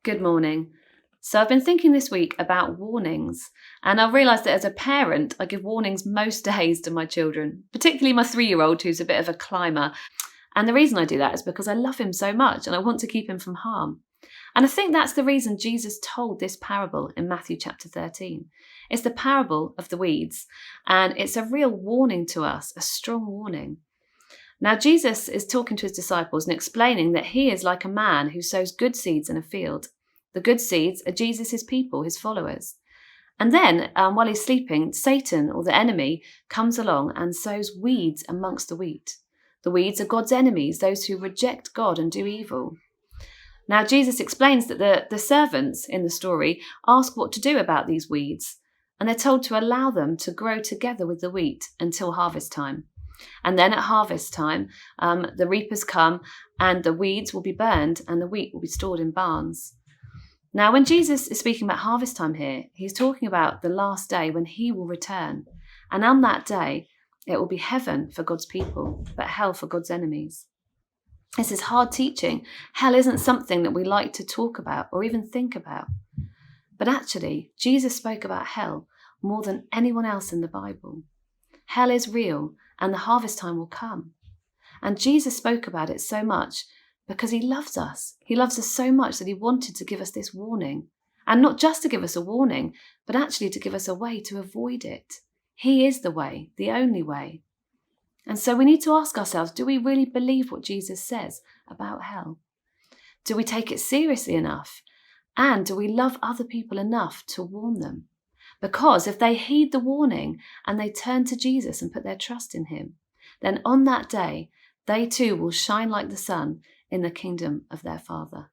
Good morning. So I've been thinking this week about warnings, and I've realised that as a parent, I give warnings most days to my children, particularly my 3-year-old who's a bit of a climber. And the reason I do that is because I love him so much and I want to keep him from harm. And I think that's the reason Jesus told this parable in Matthew chapter 13. It's the parable of the weeds, and it's a real warning to us, a strong warning. Now, Jesus is talking to his disciples and explaining that he is like a man who sows good seeds in a field. The good seeds are Jesus' people, his followers. And then, while he's sleeping, Satan, or the enemy, comes along and sows weeds amongst the wheat. The weeds are God's enemies, those who reject God and do evil. Now, Jesus explains that the servants in the story ask what to do about these weeds, and they're told to allow them to grow together with the wheat until harvest time. And then at harvest time, the reapers come and the weeds will be burned and the wheat will be stored in barns. Now, when Jesus is speaking about harvest time here, he's talking about the last day when he will return. And on that day, it will be heaven for God's people, but hell for God's enemies. This is hard teaching. Hell isn't something that we like to talk about or even think about. But actually, Jesus spoke about hell more than anyone else in the Bible. Hell is real, and the harvest time will come. And Jesus spoke about it so much because he loves us. He loves us so much that he wanted to give us this warning. And not just to give us a warning, but actually to give us a way to avoid it. He is the way, the only way. And so we need to ask ourselves, do we really believe what Jesus says about hell? Do we take it seriously enough? And do we love other people enough to warn them? Because if they heed the warning and they turn to Jesus and put their trust in him, then on that day, they too will shine like the sun in the kingdom of their Father.